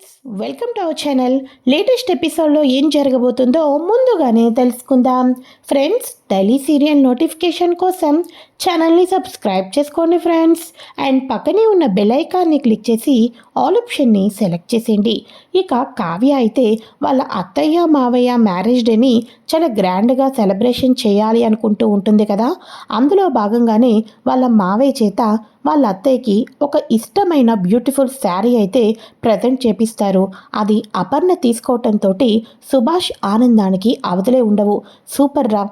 Friends, welcome to our channel. Latest ఎపిసోడ్లో ఏం జరగబోతుందో ముందుగానే తెలుసుకుందాం. ఫ్రెండ్స్, డైలీ సీరియల్ నోటిఫికేషన్ కోసం ఛానల్ని సబ్స్క్రైబ్ చేసుకోండి ఫ్రెండ్స్. అండ్ పక్కనే ఉన్న బెల్ ఐకాన్ని క్లిక్ చేసి ఆల్ ఆప్షన్ని సెలెక్ట్ చేసేయండి. ఇక కావ్య అయితే వాళ్ళ అత్తయ్య మావయ్య మ్యారేజ్ డేని చాలా గ్రాండ్గా సెలబ్రేషన్ చేయాలి అనుకుంటూ ఉంటుంది కదా. అందులో భాగంగానే వాళ్ళ మావయ్య చేత వాళ్ళ అత్తయ్యకి ఒక ఇష్టమైన బ్యూటిఫుల్ శారీ అయితే ప్రజెంట్ చేపిస్తారు. అది అపర్ణ తీసుకోవటంతో సుభాష్ ఆనందానికి అవతలే ఉండవు. సూపర్ రా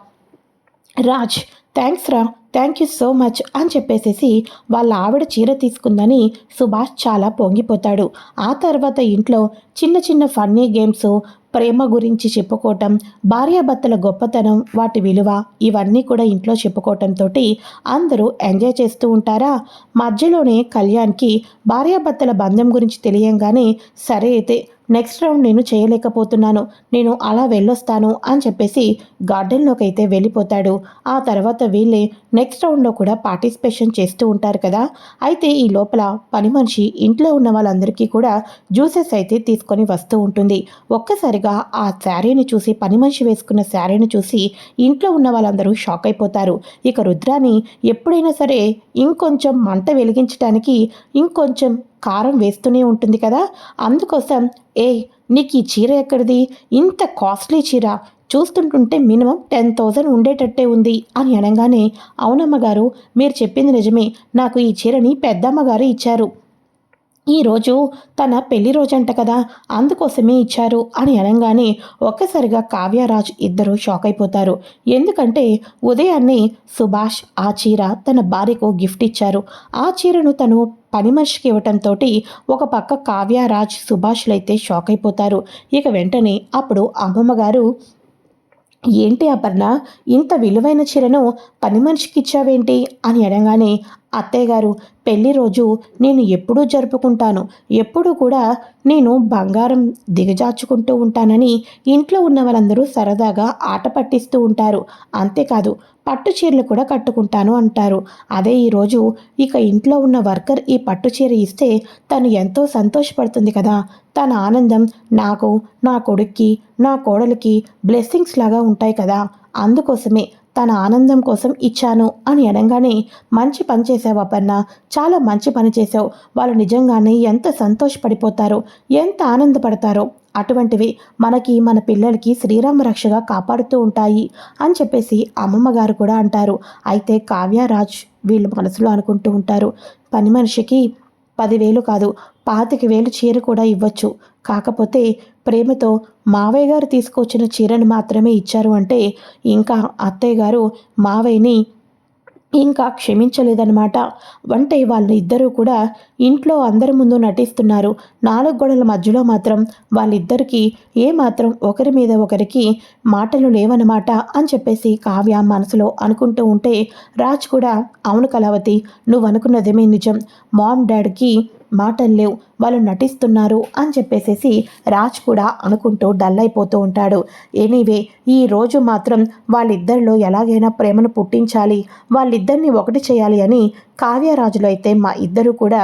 రాజ్, థ్యాంక్స్ రా, థ్యాంక్ యూ సో మచ్ అని చెప్పేసేసి వాళ్ళ ఆవిడ చీర తీసుకుందని సుభాష్ చాలా పొంగిపోతాడు. ఆ తర్వాత ఇంట్లో చిన్న చిన్న ఫన్నీ గేమ్స్, ప్రేమ గురించి చెప్పుకోవటం, భార్యాభర్తల గొప్పతనం, వాటి విలువ ఇవన్నీ కూడా ఇంట్లో చెప్పుకోవటంతో అందరూ ఎంజాయ్ చేస్తూ ఉంటారా. మధ్యలోనే కళ్యాణ్కి భార్యాభర్తల బంధం గురించి తెలియంగానే సరే అయితే నెక్స్ట్ రౌండ్ నేను చేయలేకపోతున్నాను, నేను అలా వెళ్ళొస్తాను అని చెప్పేసి గార్డెన్లోకి అయితే వెళ్ళిపోతాడు. ఆ తర్వాత వీళ్ళే నెక్స్ట్ రౌండ్లో కూడా పార్టిసిపేషన్ చేస్తూ ఉంటారు కదా. అయితే ఈ లోపల పని మనిషి ఇంట్లో ఉన్న వాళ్ళందరికీ కూడా జ్యూసెస్ అయితే తీసుకొని వస్తూ ఉంటుంది. ఒక్కసారిగా ఆ శారీని చూసి, పని మనిషి వేసుకున్న శారీని చూసి ఇంట్లో ఉన్న వాళ్ళందరూ షాక్ అయిపోతారు. ఇక రుద్రాని ఎప్పుడైనా సరే ఇంకొంచెం మంట వెలిగించడానికి ఇంకొంచెం కారం వేస్తూనే ఉంటుంది కదా. అందుకోసం నీకు ఈ చీర ఎక్కడిది, ఇంత కాస్ట్లీ చీర, చూస్తుంటుంటే మినిమం 10,000 ఉండేటట్టే ఉంది అని అనగానే, అవునమ్మగారు మీరు చెప్పింది నిజమే, నాకు ఈ చీరని పెద్దమ్మగారు ఇచ్చారు, ఈరోజు తన పెళ్లి రోజంట కదా, అందుకోసమే ఇచ్చారు అని అనగానే ఒక్కసారిగా కావ్యరాజ్ ఇద్దరు షాక్ అయిపోతారు. ఎందుకంటే ఉదయాన్నే సుభాష్ ఆ చీర తన భార్యకు గిఫ్ట్ ఇచ్చారు. ఆ చీరను తను పని మనిషికి ఇవ్వటంతో ఒక పక్క కావ్యరాజ్ సుభాష్లైతే షాక్ అయిపోతారు. ఇక వెంటనే అప్పుడు అమ్మమ్మగారు, ఏంటి అపర్ణ, ఇంత విలువైన చీరను పని మనిషికి ఇచ్చావేంటి అని అనగానే, అత్తయ్య గారు, పెళ్లి రోజు నేను ఎప్పుడూ జరుపుకుంటాను, ఎప్పుడూ కూడా నేను బంగారం దిగజార్చుకుంటూ ఉంటానని ఇంట్లో ఉన్న వాళ్ళందరూ సరదాగా ఆట పట్టిస్తూ ఉంటారు. అంతేకాదు పట్టు చీరలు కూడా కట్టుకుంటాను అంటారు. అదే ఈరోజు ఇక ఇంట్లో ఉన్న వర్కర్ ఈ పట్టు చీర ఇస్తే తను ఎంతో సంతోషపడుతుంది కదా. తన ఆనందం నాకు, నా కొడుక్కి, నా కోడలికి బ్లెస్సింగ్స్ లాగా ఉంటాయి కదా. అందుకోసమే తన ఆనందం కోసం ఇచ్చాను అని అనగానే, మంచి పని చేసావు అపర్ణ, చాలా మంచి పని చేసావు, వాళ్ళు నిజంగానే ఎంత సంతోషపడిపోతారో, ఎంత ఆనందపడతారో, అటువంటివి మనకి మన పిల్లలకి శ్రీరామ రక్షగా కాపాడుతూ ఉంటాయి అని చెప్పేసి అమ్మమ్మగారు కూడా అంటారు. అయితే కావ్యరాజ్ వీళ్ళు మనసులో అనుకుంటూ ఉంటారు, పని మనిషికి 10,000 కాదు 25,000 చీర కూడా ఇవ్వచ్చు, కాకపోతే ప్రేమతో మావయ్య గారు తీసుకొచ్చిన చీరను మాత్రమే ఇచ్చారు అంటే ఇంకా అత్తయ్య గారు మావయ్యని ఇంకా క్షమించలేదన్నమాట. అంటే వాళ్ళు ఇద్దరూ కూడా ఇంట్లో అందరి ముందు నటిస్తున్నారు, 4 గోడల మధ్యలో మాత్రం వాళ్ళిద్దరికీ ఏమాత్రం ఒకరి మీద ఒకరికి మాటలు లేవన్నమాట అని చెప్పేసి కావ్య మనసులో అనుకుంటూ ఉంటే, రాజ్ కూడా, అవును కళావతి, నువ్వు అనుకున్నదేమే నిజం, మామ్ డాడ్కి మాటలు లేవు, వాళ్ళు నటిస్తున్నారు అని చెప్పేసేసి రాజ్ కూడా అనుకుంటూ డల్ అయిపోతూ ఉంటాడు. ఎనీవే ఈ రోజు మాత్రం వాళ్ళిద్దరిలో ఎలాగైనా ప్రేమను పుట్టించాలి, వాళ్ళిద్దరిని ఒకటి చేయాలి అని కావ్యరాజులో అయితే మా ఇద్దరు కూడా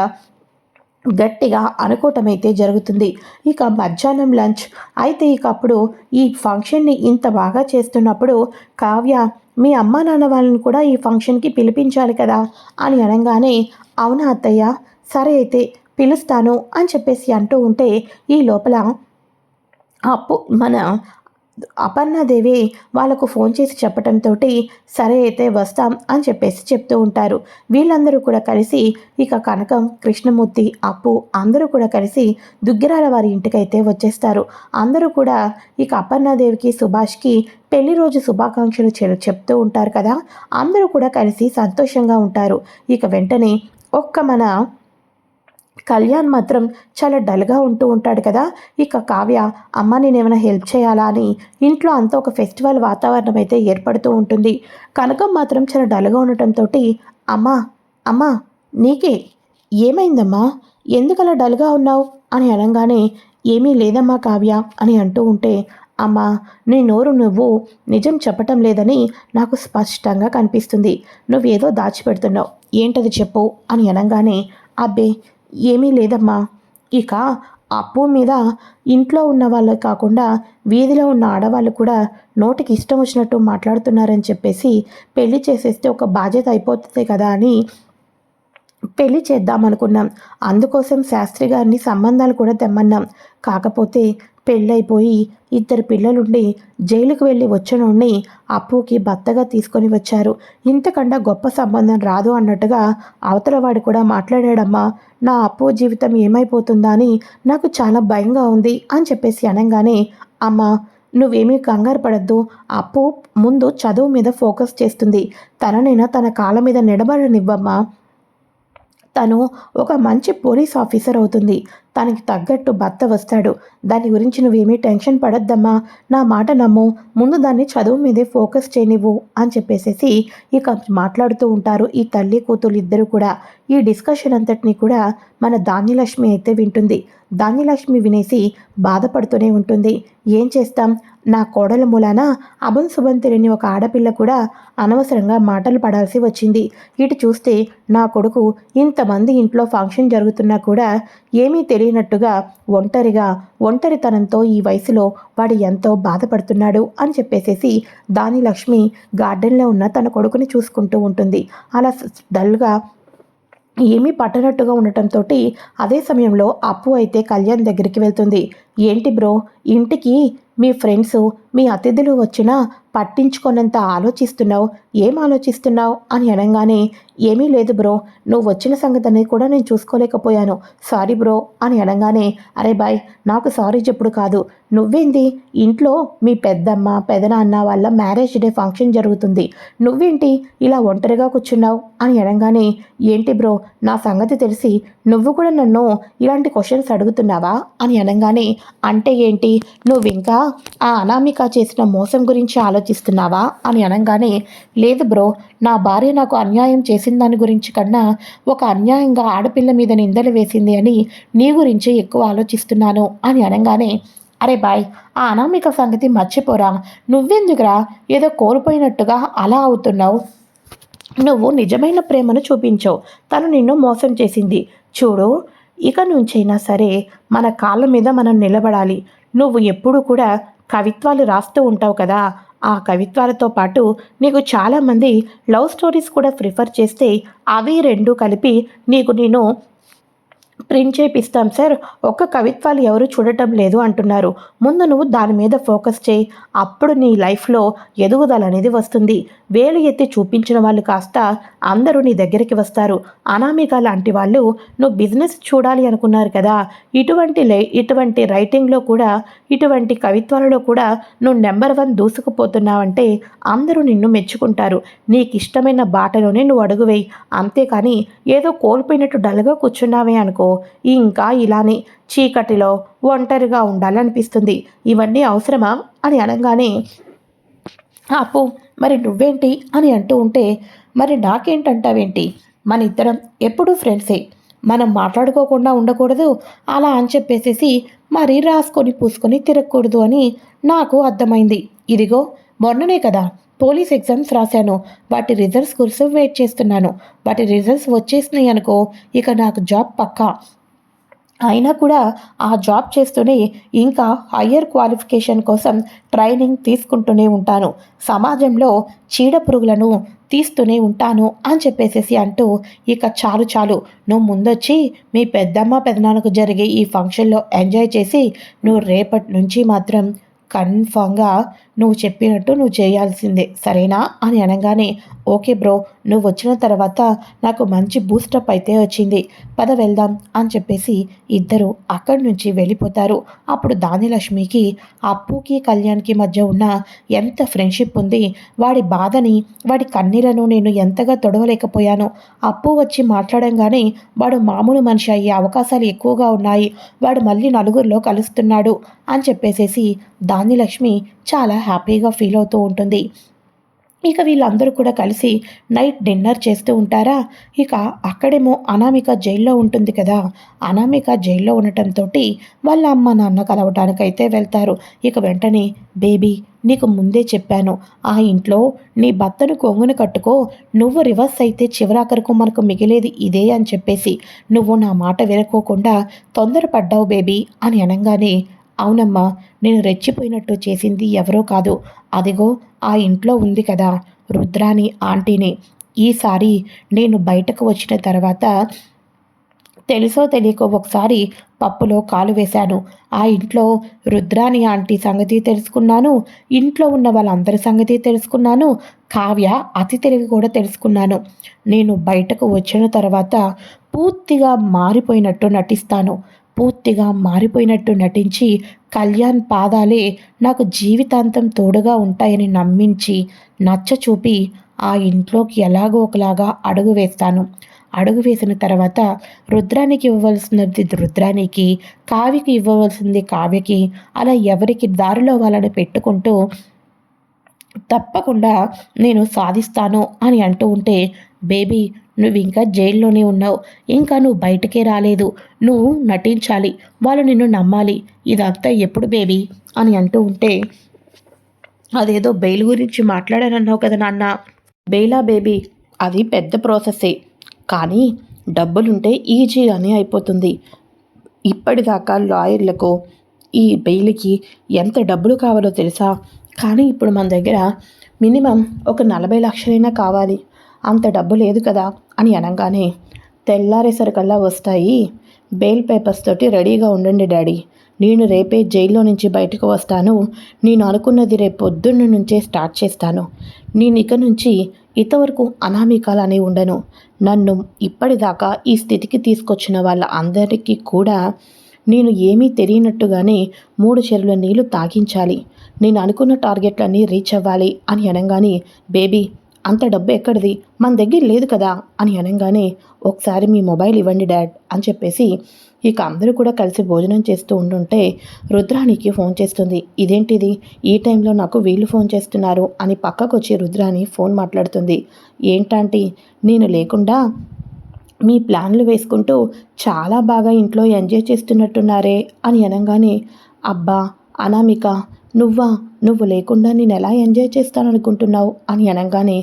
గట్టిగా అనుకోవటం అయితే జరుగుతుంది. ఇక మధ్యాహ్నం లంచ్ అయితే ఇక అప్పుడు ఈ ఫంక్షన్ని ఇంత బాగా చేస్తున్నప్పుడు కావ్య, మీ అమ్మా నాన్న వాళ్ళని కూడా ఈ ఫంక్షన్కి పిలిపించాలి కదా అని అనగానే, అవునా అత్తయ్య, సరే అయితే పిలుస్తాను అని చెప్పేసి అంటూ ఉంటే, ఈ లోపల మన అపర్ణాదేవి వాళ్ళకు ఫోన్ చేసి చెప్పడంతో సరే అయితే వస్తాం అని చెప్పేసి చెప్తూ ఉంటారు. వీళ్ళందరూ కూడా కలిసి ఇక కనకం, కృష్ణమూర్తి, అప్పు అందరూ కూడా కలిసి దుగ్గిరాల వారి ఇంటికైతే వచ్చేస్తారు. అందరూ కూడా ఇక అపర్ణాదేవికి, సుభాష్కి పెళ్లి రోజు శుభాకాంక్షలు చెప్తూ ఉంటారు కదా. అందరూ కూడా కలిసి సంతోషంగా ఉంటారు. ఇక వెంటనే మన కళ్యాణ్ మాత్రం చాలా డల్గా ఉంటూ ఉంటాడు కదా. ఇక కావ్య, అమ్మ నేనేమైనా హెల్ప్ చేయాలా అని ఇంట్లో అంతా ఒక ఫెస్టివల్ వాతావరణం అయితే ఏర్పడుతూ ఉంటుంది. కనకం మాత్రం చాలా డల్గా ఉండటంతో, అమ్మా నీకే ఏమైందమ్మా, ఎందుకలా డల్గా ఉన్నావు అని అనగానే, ఏమీ లేదమ్మా కావ్య అని అంటూ ఉంటే, అమ్మా నీ నోరు నువ్వు నిజం చెప్పటం లేదని నాకు స్పష్టంగా కనిపిస్తుంది, నువ్వేదో దాచిపెడుతున్నావు, ఏంటది చెప్పు అని అనగానే, అబ్బే ఏమీ లేదమ్మా, ఇక అప్పు మీద ఇంట్లో ఉన్న వాళ్ళే కాకుండా వీధిలో ఉన్న ఆడవాళ్ళు కూడా నోటికి ఇష్టం వచ్చినట్టు మాట్లాడుతున్నారని చెప్పేసి పెళ్లి చేసేస్తే ఒక బాధ్యత అయిపోతుంది కదా అని పెళ్లి చేద్దామనుకున్నాం. అందుకోసం శాస్త్రి గారిని సంబంధాలు కూడా తెమ్మన్నాం. కాకపోతే పెళ్ళైపోయి 2 పిల్లలుండి జైలుకు వెళ్ళి వచ్చినోడిని అప్పుకి భర్తగా తీసుకొని వచ్చారు. ఇంతకన్నా గొప్ప సంబంధం రాదు అన్నట్టుగా అవతలవాడు కూడా మాట్లాడాడమ్మా. నా అప్పు జీవితం ఏమైపోతుందా అని నాకు చాలా భయంగా ఉంది అని చెప్పేసి అనగానే, అమ్మా నువ్వేమీ కంగారు పడద్దు. అప్పు ముందు చదువు మీద ఫోకస్ చేస్తుంది. తననైనా తన కాళ్ళ మీద నిలబడనివ్వమ్మా. తను ఒక మంచి పోలీస్ ఆఫీసర్ అవుతుంది. తనకి తగ్గట్టు భర్త వస్తాడు. దాని గురించి నువ్వేమీ టెన్షన్ పడొద్దమ్మా. నా మాట నమ్ము. ముందు దాన్ని చదువు మీదే ఫోకస్ చేయనివ్వు అని చెప్పేసేసి ఇక మాట్లాడుతూ ఉంటారు ఈ తల్లి కూతురు ఇద్దరు కూడా. ఈ డిస్కషన్ అంతటినీ కూడా మన ధాన్యలక్ష్మి అయితే వింటుంది. ధాన్యలక్ష్మి వినేసి బాధపడుతూనే ఉంటుంది. ఏం చేస్తాం, నా కోడల మూలాన అభం శుభం తెలియని ఒక ఆడపిల్ల కూడా అనవసరంగా మాటలు పడాల్సి వచ్చింది. ఇటు చూస్తే నా కొడుకు ఇంతమంది ఇంట్లో ఫంక్షన్ జరుగుతున్నా కూడా ఏమీ తెలియనట్టుగా ఒంటరితనంతో ఈ వయసులో వాడు ఎంతో బాధపడుతున్నాడు అని చెప్పేసేసి ధాన్యలక్ష్మి గార్డెన్లో ఉన్న తన కొడుకుని చూసుకుంటూ ఉంటుంది. అలా డల్గా ఏమీ పట్టనట్టుగా ఉండటంతో అదే సమయంలో అప్పు అయితే కళ్యాణ్ దగ్గరికి వెళ్తుంది. ఏంటి బ్రో, ఇంటికి మీ ఫ్రెండ్స్ మీ అతిథులు వచ్చినా పట్టించుకోనంత ఆలోచిస్తున్నావు, ఏం ఆలోచిస్తున్నావు అని అనగానే, ఏమీ లేదు బ్రో, నువ్వు వచ్చిన సంగతిని కూడా నేను చూసుకోలేకపోయాను, సారీ బ్రో అని అనగానే, అరే బాయ్ నాకు సారీ చెప్పుడు కాదు, నువ్వేంటి ఇంట్లో మీ పెద్దమ్మ పెదనాన్న వాళ్ళ మ్యారేజ్ డే ఫంక్షన్ జరుగుతుంది, నువ్వేంటి ఇలా ఒంటరిగా కూర్చున్నావు అని అనగానే, ఏంటి బ్రో నా సంగతి తెలిసి నువ్వు కూడా నన్ను ఇలాంటి క్వశ్చన్స్ అడుగుతున్నావా అని అనగానే, అంటే ఏంటి నువ్వు ఇంకా ఆ అనామిక చేసిన మోసం గురించి ఆలోచిస్తున్నావా అని అనగానే, లేదు బ్రో, నా భార్య నాకు అన్యాయం చేసిన దాని గురించి కన్నా ఒక అన్యాయంగా ఆడపిల్ల మీద నిందలు వేసింది అని నీ గురించి ఎక్కువ ఆలోచిస్తున్నాను అని అనగానే, అరే బాయ్ ఆ అనామిక సంగతి మర్చిపోరా, నువ్వెందుకురా ఏదో కోల్పోయినట్టుగా అలా అవుతున్నావు, నువ్వు నిజమైన ప్రేమను చూపించవు, తను నిన్ను మోసం చేసింది, చూడు ఇక నుంచైనా సరే మన కాళ్ళ మీద మనం నిలబడాలి, నువ్వు ఎప్పుడు కూడా కవిత్వాలు రాస్తూ ఉంటావు కదా, ఆ కవిత్వాలతో పాటు నీకు చాలామంది లవ్ స్టోరీస్ కూడా ప్రిఫర్ చేస్తే అవి రెండు కలిపి నీకు నేను ప్రింట్ చేపిస్తాం సార్, ఒక్క కవిత్వాలు ఎవరు చూడటం లేదు అంటున్నారు, ముందు నువ్వు దాని మీద ఫోకస్ చేయి, అప్పుడు నీ లైఫ్లో ఎదుగుదల అనేది వస్తుంది, వేలు ఎత్తి చూపించిన వాళ్ళు కాస్త అందరూ నీ దగ్గరికి వస్తారు, అనామిక లాంటి వాళ్ళు నువ్వు బిజినెస్ చూడాలి అనుకున్నారు కదా, ఇటువంటి రైటింగ్లో కూడా ఇటువంటి కవిత్వాలలో కూడా నువ్వు నెంబర్ 1 దూసుకుపోతున్నావంటే అందరూ నిన్ను మెచ్చుకుంటారు, నీకు ఇష్టమైన బాటలోనే నువ్వు అడుగువేయి, అంతేకాని ఏదో కోల్పోయినట్టు డల్గా కూర్చున్నావే అనుకో ఇంకా ఇలానే చీకటిలో ఒంటరిగా ఉండాలనిపిస్తుంది, ఇవన్నీ అవసరమా అని అనగానే, అప్పు మరి నువ్వేంటి అని అంటూ ఉంటే, మరి నాకేంటంటావేంటి, మన ఇద్దరం ఎప్పుడూ ఫ్రెండ్సే, మనం మాట్లాడుకోకుండా ఉండకూడదు అలా అని చెప్పేసేసి మరి రాసుకొని పూసుకొని తిరగకూడదు అని నాకు అర్థమైంది, ఇదిగో మొన్ననే కదా పోలీస్ ఎగ్జామ్స్ రాశాను, వాటి రిజల్ట్స్ కోసం వెయిట్ చేస్తున్నాను, వాటి రిజల్ట్స్ వచ్చేసినాయి అనుకో ఇక నాకు జాబ్ పక్కా, అయినా కూడా ఆ జాబ్ చేస్తూనే ఇంకా హయ్యర్ క్వాలిఫికేషన్ కోసం ట్రైనింగ్ తీసుకుంటూనే ఉంటాను, సమాజంలో చీడ పురుగులను తీస్తూనే ఉంటాను అని చెప్పేసేసి అంటూ, ఇక చాలు చాలు నువ్వు ముందొచ్చి మీ పెద్దమ్మ పెదనాన్నకు జరిగే ఈ ఫంక్షన్లో ఎంజాయ్ చేసి నువ్వు రేపటి నుంచి మాత్రం కన్ఫామ్గా నువ్వు చెప్పినట్టు నువ్వు చేయాల్సిందే సరేనా అని అనగానే, ఓకే బ్రో, నువ్వు వచ్చిన తర్వాత నాకు మంచి బూస్టప్ అయితే వచ్చింది, పద వెళ్దాం అని చెప్పేసి ఇద్దరు అక్కడి నుంచి వెళ్ళిపోతారు. అప్పుడు ధాన్యలక్ష్మికి అప్పుకి కళ్యాణ్కి మధ్య ఉన్న ఎంత ఫ్రెండ్షిప్ ఉంది, వాడి బాధని వాడి కన్నీళ్లను నేను ఎంతగా తొడవలేకపోయాను, అప్పు వచ్చి మాట్లాడంగానే వాడు మామూలు మనిషి అయ్యే అవకాశాలు ఎక్కువగా ఉన్నాయి, వాడు మళ్ళీ నలుగురిలో కలుస్తున్నాడు అని చెప్పేసేసి ధాన్యలక్ష్మి చాలా హ్యాపీగా ఫీల్ అవుతూ ఉంటుంది. ఇక వీళ్ళందరూ కూడా కలిసి నైట్ డిన్నర్ చేస్తూ ఉంటారా. ఇక అక్కడేమో అనామిక జైల్లో ఉంటుంది కదా. అనామిక జైల్లో ఉండటంతో వాళ్ళ అమ్మ నాన్న కలవటానికైతే వెళ్తారు. ఇక వెంటనే బేబీ నీకు ముందే చెప్పాను, ఆ ఇంట్లో నీ భర్తను కొంగున కట్టుకో, నువ్వు రివర్స్ అయితే చివరాఖరకు మనకు మిగిలేది ఇదే అని చెప్పేసి నువ్వు నా మాట వినుకోకుండా తొందరపడ్డావు బేబీ అని అనగానే, అవునమ్మా, నేను రెచ్చిపోయినట్టు చేసింది ఎవరో కాదు, అదిగో ఆ ఇంట్లో ఉంది కదా రుద్రాని ఆంటీని. ఈసారి నేను బయటకు వచ్చిన తర్వాత తెలుసో తెలియకో ఒకసారి పప్పులో కాలు వేశాను. ఆ ఇంట్లో రుద్రాని ఆంటీ సంగతి తెలుసుకున్నాను, ఇంట్లో ఉన్న వాళ్ళందరి సంగతి తెలుసుకున్నాను, కావ్య అతి తెలివి కూడా తెలుసుకున్నాను. నేను బయటకు వచ్చిన తర్వాత పూర్తిగా మారిపోయినట్టు నటిస్తాను. పూర్తిగా మారిపోయినట్టు నటించి కళ్యాణ్ పాదాలే నాకు జీవితాంతం తోడుగా ఉంటాయని నమ్మించి నచ్చచూపి ఆ ఇంట్లోకి ఎలాగో ఒకలాగా అడుగు వేస్తాను. అడుగు వేసిన తర్వాత రుద్రానికి ఇవ్వవలసినది రుద్రానికి, కావ్యకి ఇవ్వవలసింది కావ్యకి, అలా ఎవరికి దారిలో వాళ్ళని పెట్టుకుంటూ తప్పకుండా నేను సాధిస్తాను అని అంటూ ఉంటే, బేబీ నువ్వు ఇంకా జైల్లోనే ఉన్నావు, ఇంకా నువ్వు బయటికే రాలేదు, నువ్వు నటించాలి, వాళ్ళు నిన్ను నమ్మాలి, ఇదంతా ఎప్పుడు బేబీ అని అంటూ ఉంటే, అదేదో బెయిల్ గురించి మాట్లాడానన్నావు కదా నాన్న. బెయిలా బేబీ, అది పెద్ద ప్రాసెసే, కానీ డబ్బులుంటే ఈజీగానే అయిపోతుంది. ఇప్పటిదాకా లాయర్లకు ఈ బెయిల్కి ఎంత డబ్బులు కావాలో తెలుసా? కానీ ఇప్పుడు మన దగ్గర మినిమం ఒక 40 లక్షలైనా కావాలి, అంత డబ్బు లేదు కదా అని అనగానే, తెల్లారేసరికల్లా వస్తాయి, బెయిల్ పేపర్స్ తోటి రెడీగా ఉండండి డాడీ, నేను రేపే జైల్లో నుంచి బయటకు వస్తాను, నేను అనుకున్నది రేపు పొద్దున్న నుంచే స్టార్ట్ చేస్తాను, నేను ఇక నుంచి ఇంతవరకు అనామికాలనే ఉండను, నన్ను ఇప్పటిదాకా ఈ స్థితికి తీసుకొచ్చిన వాళ్ళ అందరికీ కూడా నేను ఏమీ తెలియనట్టుగానే 3 చెరువుల నీళ్లు తాగించాలి, నేను అనుకున్న టార్గెట్లన్నీ రీచ్ అవ్వాలి అని అనగానే, బేబీ అంత డబ్బు ఎక్కడిది, మన దగ్గర లేదు కదా అని అనగానే, ఒకసారి మీ మొబైల్ ఇవ్వండి డాడ్ అని చెప్పేసి ఇక అందరూ కూడా కలిసి భోజనం చేస్తూ ఉంటుంటే రుద్రానికి ఫోన్ చేస్తుంది. ఇదేంటిది ఈ టైంలో నాకు వీళ్ళు ఫోన్ చేస్తున్నారు అని పక్కకు వచ్చి రుద్రాని ఫోన్ మాట్లాడుతుంది. ఏంటంటే నేను లేకుండా మీ ప్లాన్లు వేసుకుంటూ చాలా బాగా ఇంట్లో ఎంజాయ్ చేస్తున్నట్టున్నారే అని అనగానే, అబ్బా అనామిక నువ్వా, నువ్వు లేకుండా నేను ఎలా ఎంజాయ్ చేస్తాననుకుంటున్నావు అని అనగానే,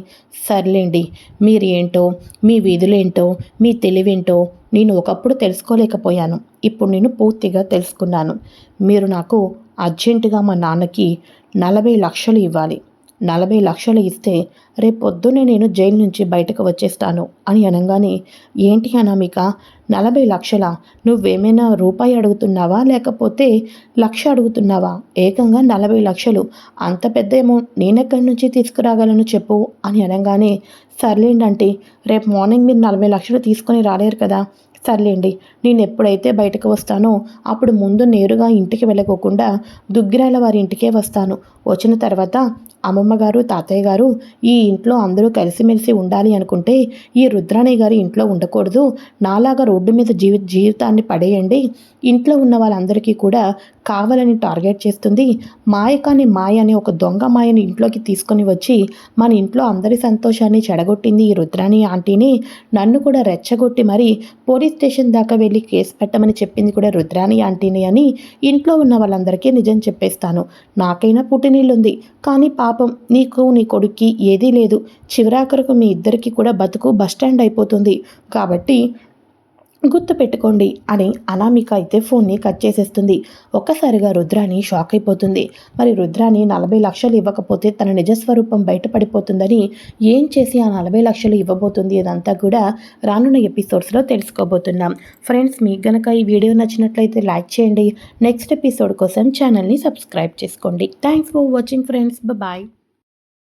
సర్లేండి, మీరు ఏంటో మీ విధులేంటో మీ తెలివేంటో నేను ఒకప్పుడు తెలుసుకోలేకపోయాను, ఇప్పుడు నేను పూర్తిగా తెలుసుకున్నాను. మీరు నాకు అర్జెంటుగా మా నాన్నకి 40 లక్షలు ఇవ్వాలి, 40 లక్షలు ఇస్తే రేపొద్దునే నేను జైలు నుంచి బయటకు వచ్చేస్తాను అని అనగానే, ఏంటి అనామిక 40 లక్షలా, నువ్వేమైనా రూపాయి అడుగుతున్నావా లేకపోతే లక్ష అడుగుతున్నావా, ఏకంగా 40 లక్షలు, అంత పెద్ద అమౌంట్ నేనెక్కడి నుంచి తీసుకురాగలను చెప్పు అని అనగానే, సర్లేండి అంటే రేపు మార్నింగ్ మీరు 40 లక్షలు తీసుకొని రాలేరు కదా, సర్లేండి, నేను ఎప్పుడైతే బయటకు వస్తానో అప్పుడు ముందు నేరుగా ఇంటికి వెళ్ళకోకుండా దుగ్గిరాల వారి ఇంటికే వస్తాను, వచ్చిన తర్వాత అమ్మమ్మ గారు తాతయ్య గారు ఈ ఇంట్లో అందరూ కలిసిమెలిసి ఉండాలి అనుకుంటే ఈ రుద్రాణి గారి ఇంట్లో ఉండకూడదు, నాలాగా రోడ్డు మీద జీవితాన్ని పడేయండి, ఇంట్లో ఉన్న వాళ్ళందరికీ కూడా కావాలని టార్గెట్ చేస్తుంది, మాయ కాని మాయ అని ఒక దొంగ మాయని ఇంట్లోకి తీసుకొని వచ్చి మన ఇంట్లో అందరి సంతోషాన్ని చెడగొట్టింది ఈ రుద్రాణి ఆంటీని, నన్ను కూడా రెచ్చగొట్టి మరి పోలీస్ స్టేషన్ దాకా వెళ్ళి కేసు పెట్టమని చెప్పింది కూడా రుద్రాణి ఆంటీని అని ఇంట్లో ఉన్న వాళ్ళందరికీ నిజం చెప్పేస్తాను, నాకైనా పుట్టినీళ్ళుంది, కానీ పాపం నీకు నీ కొడుక్కి ఏదీ లేదు, చివరాఖరకు మీ ఇద్దరికి కూడా బతుకు బస్టాండ్ అయిపోతుంది, కాబట్టి గుర్తుపెట్టుకోండి అని అనామిక అయితే ఫోన్ని కట్ చేసేస్తుంది. ఒక్కసారిగా రుద్రాని షాక్ అయిపోతుంది. మరి రుద్రాని 40 లక్షలు ఇవ్వకపోతే తన నిజస్వరూపం బయటపడిపోతుందని ఏం చేసి ఆ 40 లక్షలు ఇవ్వబోతుంది ఇదంతా కూడా రానున్న ఎపిసోడ్స్లో తెలుసుకోబోతున్నాం. ఫ్రెండ్స్, మీకు గనక ఈ వీడియో నచ్చినట్లయితే లైక్ చేయండి. నెక్స్ట్ ఎపిసోడ్ కోసం ఛానల్ని సబ్స్క్రైబ్ చేసుకోండి. Thanks for watching friends. Bye.